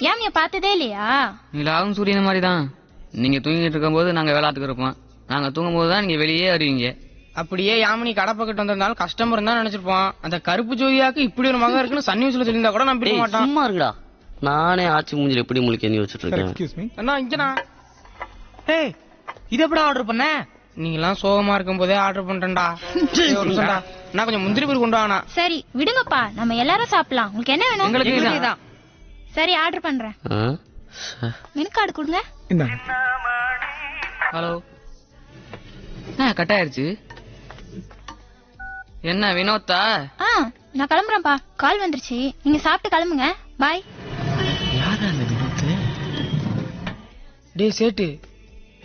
ஏன் நீ பார்த்ததே இல்லையா? நிலாவும் சூரியன் மாதிரி தான். நீங்க தூங்கிட்டு இருக்கும் போது நாங்க வேளாத்துக்கு இருப்போம். நாங்க தூங்கும் போதுதான் நீங்க வெளியே அறிவீங்க. அப்படியே யாமினி கடை பக்கத்து வந்திருந்தாலும் கஸ்டமர் தான் நினைச்சிருப்போம். அந்த கருப்பு ஜோதியாக்கு இப்படி ஒரு மகன் இருக்குன்னு சன் நியூஸ்ல சொல்லியிருந்தா கூட நம்பிக்க மாட்டான். சும்மா இருக்குடா, நானே ஆட்சி மூஞ்சில எப்படி முழிக்க நீ வச்சுட்டு இருக்கேன். அண்ணா இங்கண்ணா. ஏய் இது எப்படி ஆர்டர் பண்ண? நீங்க எல்லாம் சோகமா இருக்கும் போதே ஆர்டர் பண்றேன்டா. நான் கொஞ்சம் முந்திரி பருப்பு கொண்டு வாங்க. சரி விடுங்கப்பா, நம்ம எல்லாரும் சாப்பிடலாம். உங்களுக்கு என்ன வேணும்? எங்களுக்கு தான். சரி ஆர்டர் பண்றேன். மெனு கார்டு கொடுங்க. ஹலோ, கட் ஆயிருச்சு. என்ன வினோத்தா? நான் கிளம்புறேன்ப்பா, கால் வந்துருச்சு. நீங்க சாப்பிட்டு கிளம்புங்க. பாய். யாரா அந்த வினோத்? டேய் சேட்டு,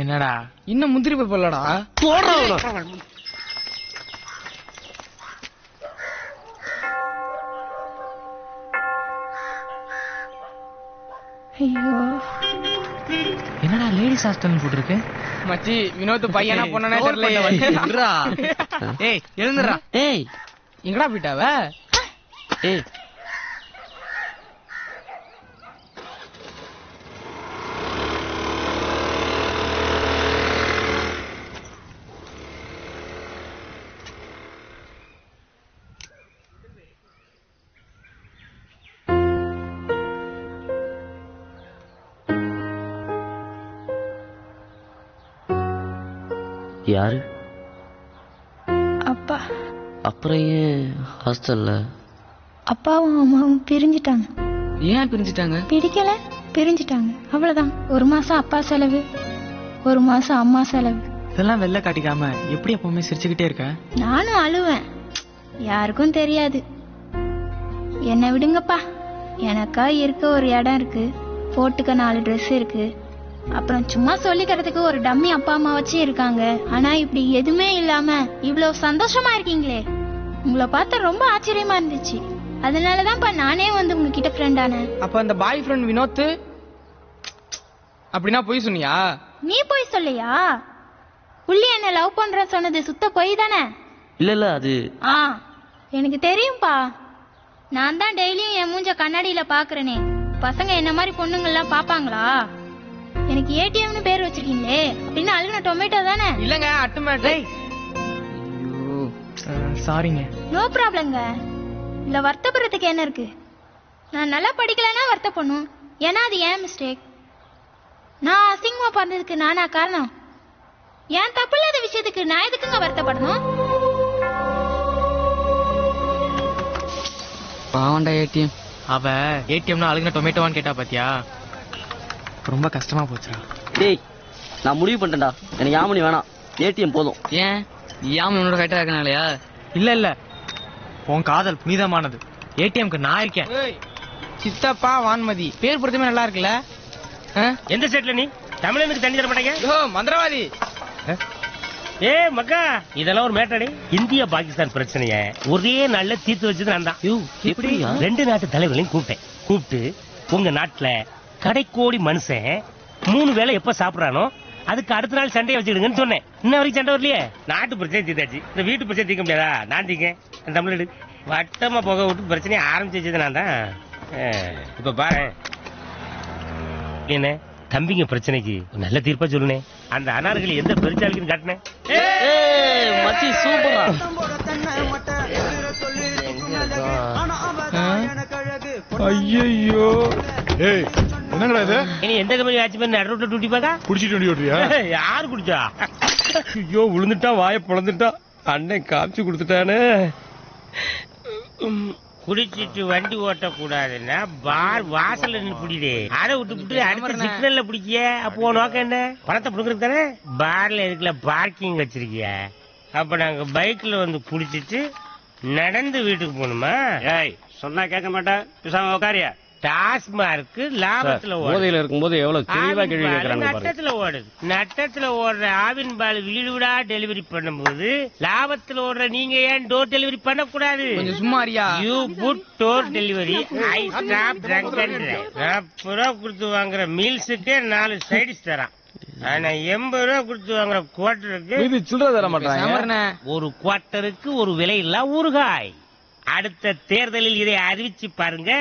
என்னடா இன்னும் முந்திரி பருப்பு இல்லடா? ஐயோ, என்னடா லேடிஸ் ஹாஸ்டல் போட்டுருக்கு? மச்சி வினோத் பையனா பொண்ணனே தெரியல. ஏய் எழுந்துடா. ஏய் எங்கடா போயிட்டாவ? ஏய் யாரு? அப்பா. அப்புறம் ஏன் ஹாஸ்டல்ல? அப்பாவும் அம்மாவும் பிரிஞ்சிட்டாங்க. ஏன் பிரிஞ்சிட்டாங்க? பிடிக்கல, பிரிஞ்சிட்டாங்க. அவ்வளவுதான். ஒரு மாசம் அப்பா செலவு, ஒரு மாசம் அம்மா செலவு. இதெல்லாம் வெள்ள காட்டிக்காம எப்படி எப்பவுமே சிரிச்சுக்கிட்டே இருக்க? நானும் அழுவேன், யாருக்கும் தெரியாது. என்ன விடுங்கப்பா, எனக்கா இருக்க ஒரு இடம் இருக்கு, போட்டுக்க 4 ட்ரெஸ் இருக்கு, அப்புறம் சும்மா சொல்லிக்கிறதுக்கு ஒரு டம்மி அப்பா அம்மா வச்சு இருக்காங்க. ஆனா இப்படி எதுவுமே இல்லாம இவ்வளவு சந்தோஷமா இருக்கீங்களே, உங்களை பார்த்த ரொம்ப ஆச்சரியமா இருந்துச்சு. அதனாலதான்ப்பா நானே வந்து உங்ககிட்ட ஃப்ரெண்ட் ஆனேன். அப்ப அந்த பாய் ஃப்ரெண்ட் வினோத் அப்படின்னா பொய் சொன்னியா? நீ போய் சொல்லியா? புள்ளி என்ன லவ் பண்ற சொன்னது சுத்த பொய் தானே? இல்ல அது எனக்கு தெரியும்பா. நான் தான் டெய்லியும் என் மூஞ்ச கண்ணாடியில பாக்குறேனே. பசங்க என்ன மாதிரி பொண்ணுங்க எல்லாம் பாப்பாங்களா? எனக்கு ஏடிஎம்னு பேர் வச்சிருக்கீங்களே, அப்படின்னு அழுகுன டொமேட்டோ தானே? இல்லங்க அட்டுமேட்டை. சாரிங்க. நோ ப்ராப்ளம்ங்க. இல்ல வருத்தப்படுறதுக்கு என்ன இருக்கு? நான் நல்லா படிக்கலன்னா வருத்தப்படணும், ஏன்னா அது ஏன் மிஸ்டேக். நான் அசிங்கமா பிறந்ததுக்கு நானா காரணம்? ஏன் தப்பு இல்லாத விஷயத்துக்கு நான் எதுக்குங்க வருத்தப்படணும்? பாவண்டா ஏடிஎம். அவ ஏடிஎம்னா அழுகுன டொமேட்டோவான்னு கேட்டா பாத்தியா? ரொம்ப கஷ்டமா போச்சுடா. டேய் நான் முடிவு பண்ணிட்டேன்டா, எனக்கு யாமினி வேணாம், ஏடிஎம் போதும். ஏன் யாமினி உன்னோட கரெக்டா இருக்கனாலயா? இல்ல உன் காதல் புனிதமானது, ஏடிஎம்க்கு நான் இருக்கேன். சித்தப்பா வான்மதி பேர் பொறுத்தமே நல்லா இருக்குல்ல? எந்த ஸ்டேட்ல நீ? தமிழனுக்கு தண்ணி தர மாட்டேங்க? மந்திரவாதி. ஏ மக்கா, இதெல்லாம் ஒரு மேட்டடி. இந்தியா பாகிஸ்தான் பிரச்சனைய ஒரே நாள்ல தீர்த்து வச்சது நான் தான். எப்படியா? 2 நாட்டு தலைவர்களையும் கூப்பிட்டு உங்க நாட்டுல கடைக்கோடி மனுஷன் 3 வேளை எப்ப சாப்பிடறானோ அதுக்கு அடுத்த நாள் சண்டையை வச்சுக்கிடுங்கன்னு சொன்னேன். இன்ன வரைக்கும் சண்டை வரலையே. நாட்டு பிரச்சனை தீர்த்தாச்சு, இந்த வீட்டு பிரச்சனை தீர்க்க முடியாதா? நான் தீங்க தமிழ் வட்டமா புகை விட்டு பிரச்சனையை ஆரம்பிச்சு வச்சது நான் தான். இப்ப பாரு என்ன தம்பிங்க பிரச்சனைக்கு நல்ல தீர்ப்பா சொல்லுனே. அந்த அனார்களை எந்த பெருச்சாளுக்குன்னு காட்டினேன். மச்சி சூப்பரா. ஐயோ ஏய் என்னங்கடா இது? இனி எந்த கம்பெனி ஆச்சு பண்ணி நடு ரோட்ல டூட்டி பாக்கா குடிச்சிட்டு வண்டி ஓட்டுறியா? யாரு குடிச்சா? ஐயோ விழுந்துட்டா, வாய பொழந்துட்டா, அண்ணன் காமிச்சு கொடுத்துட்டானே. குடிச்சிட்டு வண்டி ஓட்ட கூடாதுன்னா பார் வாசல்ல நின்று பிடிடே. அதை விட்டு அடுத்த சிக்னல்ல பிடிக்கிய. அப்போ நோக்கம் என்ன? பணத்தை புடுங்கிறது தானே. பார்ல இருக்குல்ல பார்க்கிங் வச்சிருக்கிய. அப்ப நாங்க பைக்ல வந்து குடிச்சிட்டு நடந்து வீட்டுக்கு போகணுமா? சொன்னா கேட்க மாட்டேன், பேசாம உட்காரியா? டாஸ்மார்க் லாபத்துல போதையில இருக்கும்போது எவ்வளவு தெளிவா கேள்வி கேட்கறாங்க. நட்டத்துல ஓடுது. நட்டத்துல ஓடுற ஆவின் பால் வீடு வீடா டெலிவரி பண்ணும்போது லாபத்துல ஓடுற நீங்க ஏன் டோர் டெலிவரி பண்ண கூடாது? கொஞ்சம் சும்மாரியா? You put door delivery. I stop drunk and drive. 40 ரூபா கொடுத்து வாங்குற மீல்ஸுக்கு 4 சைடிஸ் தரான். ஆனா 80 ரூபா கொடுத்து வாங்குற குவார்டருக்கு சில்லறை தர மாட்டாங்க. ஒரு குவார்டருக்கு ஒரு விலை இல்ல ஊறுகாய். அடுத்த தேர்தலில் இதை அறிவிச்சு பாருங்க.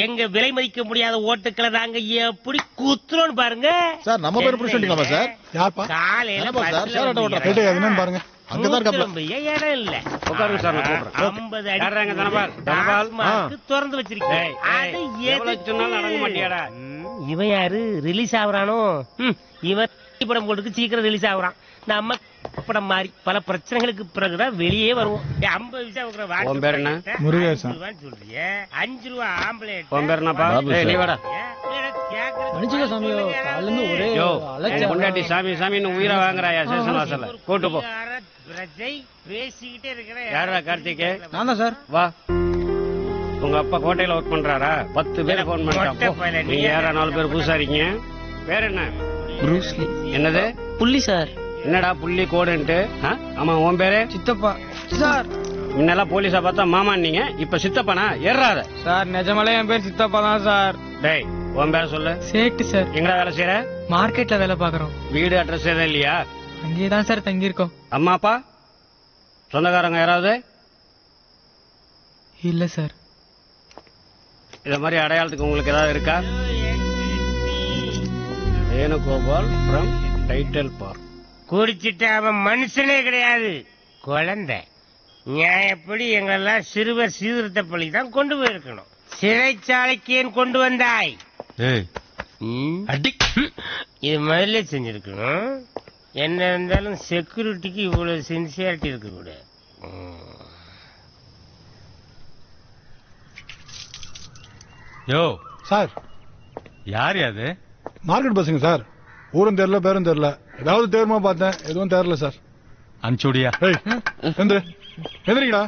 எங்க விலை மதிக்க முடியாத ஓட்டுக்களை நாங்க எப்படி குத்துறோம்னு பாருங்க. சார் நம்ம பேர் புடிச்சிட்டீங்களா சார்? யார்ப்பா? காலையில சார் சார் ஆட்டோ ஓட்டற கேட்டே என்னன்னு பாருங்க. அங்கதான் இருக்காப்ல. இடம் இல்ல. உட்காருங்க சார், நான் கூப்பிடுறேன். 50 அடி யாராங்க தனபால் திறந்து வச்சிருக்கேன். அது எவ்வளவு சொன்னாலும் அடங்க மாட்டியாடா? இவன் யாரு ரிலீஸ் ஆகுறானோ? இவன் படம் போட்டுக்கு சீக்கிரம் ரிலீஸ் ஆகுறான். நம்ம படம் மாதிரி பல பிரச்சனைகளுக்கு பிறகுதான் வெளியே வருவோம். 50 பைசா உன் பேர் என்ன? முருகேசன். சொல்றிய 5 ரூபா ஆம்பளேட். உன் பேர் என்னப்பா? ஏய், நீ வாடா. மன்னிச்சுக்க சாமியோ, காலைல இருந்து ஒரே யோ, அலட்சியம். பொண்டாட்டி சாமி சாமின்னு உயிரை வாங்குறாயா ஸ்டேஷன் வாசல்ல? கூட்டு போ. பேசிக்கிட்டே இருக்கிற யாரா கார்த்திகே? நான் தான் சார். வா. உங்க அப்பா கோட்டையில ஒர்க் பண்றாரா? 10 பேர் போன் பண்ணிட்டான். நீங்க யாரா 4 பேர் புதுசா இருக்கீங்க? பேர் என்ன? ப்ரூஸ்லி. என்னது? புள்ளி சார். என்னடா புள்ளி கோடுன்ட்டு? ஆமா, உன் பேரு? சித்தப்பா சார். முன்னெல்லாம் போலீஸா பார்த்தா மாமா நீங்க, இப்ப சித்தப்பானா? ஏறாத. சார் நிஜமாலே என் பேர் சித்தப்பா தான் சார். டேய், உன் பேரை சொல்லு. சேட்டு சார். எங்கடா வேலை செய்யற? மார்க்கெட்ல வேலை பாக்குறோம். வீடு அட்ரஸ் எதுவும் இல்லையா? அங்கேயே தான் சார் தங்கி இருக்கோம். அம்மா அப்பா சொந்தக்காரங்க யாராவது? இல்ல சார். இத மாதிரி அடையாளத்துக்கு உங்களுக்கு ஏதாவது இருக்கா? Venugopal from title park. குடிச்சிட்டு அவன் மனுஷனே கிடையாது, குழந்தை. நியாயப்படி எங்கெல்லாம் சிறுவர் சீர்திருத்த பள்ளி தான் கொண்டு போயிருக்கணும். சிறைச்சாலைக்கு ஏன் கொண்டு வந்தாய்? இது முதல்ல செஞ்சிருக்கணும். என்ன இருந்தாலும் செக்யூரிட்டிக்கு இவ்வளவு சின்சியாரிட்டி இருக்க கூட. யோ சார் யார் அது? மார்க்கெட் பஸ்ஸுங்க சார். ஊரும் தெரியல பேரும் தெரியல. ஏதாவது தேர்மா பார்த்தேன், எதுவும் தெரியல சார். அனுப்பிச்சுடியா? ஏய் எந்திரி, எந்திரிடா.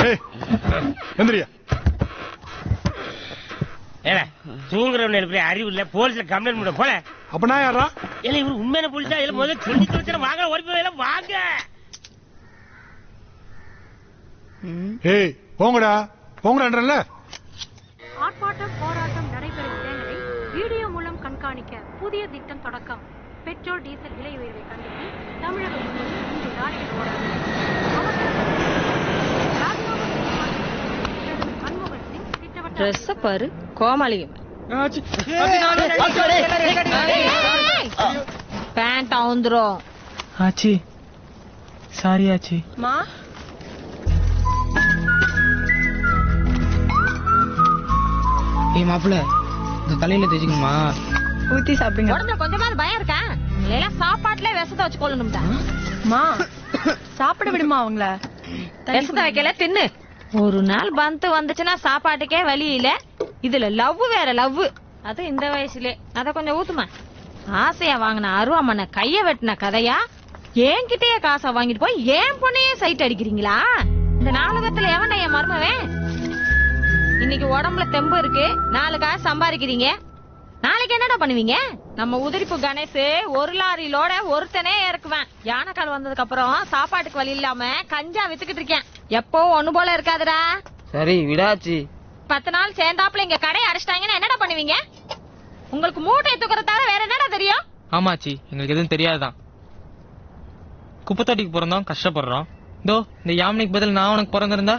ஏய் எந்திரியா. ஏல தூங்குறவன் எழுப்பி அறிவு இல்ல, போலீஸ்ல கம்ப்ளைண்ட் பண்ண போல. அப்ப நான் யாரா? இல்ல இவரு உண்மையான போலீஸா? இல்ல முதல்ல சொல்லி தொலைச்சா வாங்க, ஓடி போய் வாங்க. ஏய் போங்கடா போங்கடான்றல. ஆர்ப்பாட்டம் போராட்டம் நடைபெறும் இடங்களை வீடியோ மூலம் கண்காணிக்க புதிய திட்டம் தொடக்கம். பெட்ரோல் டீசல் விலை உயர்வை கண்டித்து தமிழகம் முழுவதும் இன்று லாரிகள் ஓடாது. மன்மோகன் சிங் திட்டவட்ட பாரு கோமாளியும் பேண்ட் அவுந்துரும். ஆச்சி சாரி ஆச்சி. மா ஏய் மாப்பிள்ள, இந்த தலையில தேய்ச்சிக்கணுமா? ஊத்தி சாப்பிடுங்க. உடம்புல கொஞ்சமாவது பயம் இருக்கா? எல்லாம் சாப்பாட்டுல விஷத்தை வச்சு கொள்ளணும்டா. மா சாப்பிட விடுமா அவங்கள? விஷத்தை வைக்கல தின்னு. ஒரு நாள் பந்து வந்துச்சுன்னா சாப்பாட்டுக்கே வழி இல்ல. இதுல லவ் வேற லவ், அது இந்த வயசுல. அத கொஞ்சம் ஊத்துமா. ஆசையா வாங்கின அருவாமனை கைய வெட்டின கதையா? என்கிட்டயே காசை வாங்கிட்டு போய் ஏன் பொண்ணையே சைட் அடிக்கிறீங்களா? இந்த நாடகத்துல எவன் என் மருமவன்? இன்னைக்கு உடம்புல தெம்பு இருக்கு, 4 காசு சம்பாதிக்கிறீங்க. நாளைக்கு என்னடா பண்ணுவீங்க? நம்ம உதிரிப்பு கணேஷ் 1 லாரியிலோட ஒருத்தனே இறக்குவேன். யானைக்கால் வந்ததுக்கு அப்புறம் சாப்பாட்டுக்கு வழி இல்லாம கஞ்சா வித்துக்கிட்டு இருக்கேன். எப்போ ஒண்ணு போல இருக்காதுடா. சரி விடாச்சி. 10 நாள் சேர்ந்தாப்புல இங்க கடையை அடைச்சிட்டாங்கன்னா என்னடா பண்ணுவீங்க? உங்களுக்கு மூட்டையை தூக்குறதால வேற என்னடா தெரியும்? ஆமாச்சி, எங்களுக்கு எதுவும் தெரியாதுதான். குப்பத்தொட்டிக்கு பிறந்தோம், கஷ்டப்படுறோம். இதோ இந்த யாமினிக்கு பதில் நான் உனக்கு பிறந்திருந்தா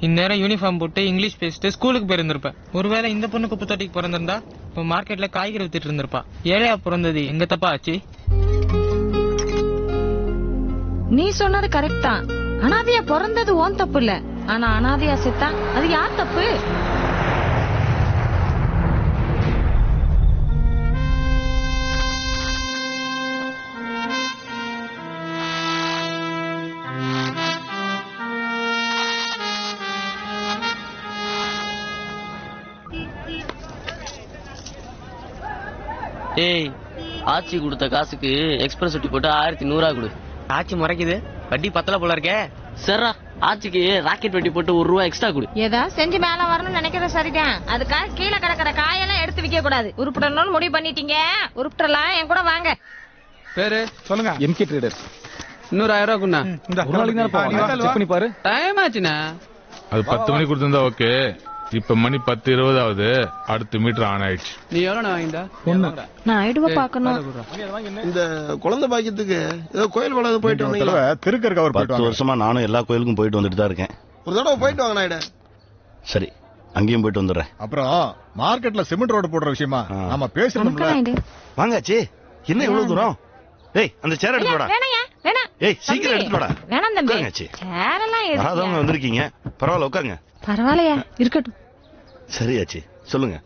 இந்நேரம் யூனிஃபார்ம் போட்டு இங்கிலீஷ் பேசிட்டு ஸ்கூலுக்கு போயிருந்திருப்பேன். ஒருவேளை இந்த பொண்ணு குப்பத்தொட்டிக்கு பிறந்திருந்தா இப்ப மார்க்கெட்ல காய்கறி வித்துட்டு இருந்திருப்பா. ஏழையா பிறந்தது எங்க தப்பா ஆச்சு? நீ சொன்னது கரெக்ட் தான். அனாதையா பிறந்தது ஓன் தப்பு இல்ல. ஆனா அனாதையா செத்தா அது யார் தப்பு? ஏய் ஆச்சி கொடுத்த காசுக்கு எக்ஸ்பிரஸ் ஒட்டி போட்டு 1100 கொடு. ஆச்சி முறைக்குது, வட்டி பத்தல போல இருக்கே. சரிடா, ஆச்சிக்கு ராக்கெட் வெட்டி போட்டு ₹1 எக்ஸ்ட்ரா கொடு. ஏதா செஞ்சு மேல வரணும்னு நினைக்கிறது சரிதான். அதுக்காக கீழே கிடக்கிற காயெல்லாம் எடுத்து வைக்க கூடாது. உருப்பிடணும்னு முடிவு பண்ணிட்டீங்க, உருப்பிடலாம். என் கூட வாங்க. பேரு சொல்லுங்க. MK traders. இன்னொரு 1000 குண்ணா. ஒரு நாளைக்கு தானே போவாங்க, செக் பண்ணி பாரு. டைம் ஆச்சுண்ணா. அது 10 மணி கொடுத்திருந்தா ஓகே. இப்ப மணி 10:20 ஆகுது. அடுத்த மீட்டர் ஆன் ஆயிடுச்சு. நீ எவ்வளவு வாங்கிட்டா? நான் ஐடுவா பாக்கணும். இந்த குழந்தை பாக்கியத்துக்கு ஏதோ கோயில் குளம் போயிட்டு வந்தீங்களா? திருக்கருக்கு அவர் 10 வருஷமா நானும் எல்லா கோயிலுக்கும் போயிட்டு வந்துட்டு தான் இருக்கேன். ஒரு தடவை போயிட்டு வாங்க நாயுடு. சரி, அங்கேயும் போயிட்டு வந்துடுறேன். அப்புறம் மார்க்கெட்ல சிமெண்ட் ரோடு போடுற விஷயமா நாம பேசணும்ல. வாங்காச்சி, என்ன இவ்வளவு தூரம்? ஏய், அந்த சேர் எடுத்து வாடா. ஏய், சீக்கிரம் எடுத்து வாடா. வேணாம் தம்பி, உட்காருங்க. சேரெல்லாம் வராதவங்க வந்திருக்கீங்க, பரவாயில்ல உட்காருங்க. பரவாயில்லையா, இருக்கட்டும். சரியாச்சு, சொல்லுங்க.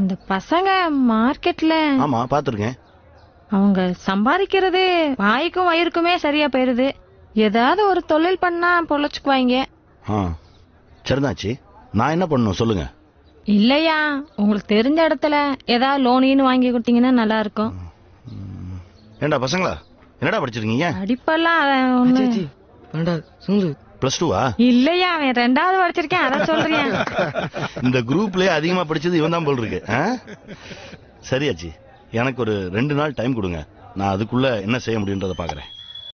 இந்த பசங்க மார்க்கெட்ல ஆமா பாத்துருக்கேன். அவங்க சம்பாதிக்கிறது வாய்க்கும் வயிறுக்குமே சரியா போயிருது. ஏதாவது ஒரு தொழில் பண்ணா பொழைச்சுக்குவாங்க. சரிதாச்சு, நான் என்ன பண்ணணும் சொல்லுங்க. இல்லையா, உங்களுக்கு தெரிஞ்ச இடத்துல ஏதாவது லோனின்னு வாங்கி கொடுத்தீங்கன்னா நல்லா இருக்கும். ஏண்டா பசங்களா, என்னடா படிச்சிருக்கீங்க? படிப்பெல்லாம் +2வா? இல்லையா, அவன் 2வது படிச்சிருக்கேன், அத சொல்றேன். இந்த குரூப்லயே அதிகமா படிச்சது இவன் தான் போல் இருக்கு. சரியாச்சு, எனக்கு ஒரு 2 நாள் டைம் கொடுங்க, நான் அதுக்குள்ள என்ன செய்ய முடியுன்றத பாக்குறேன்.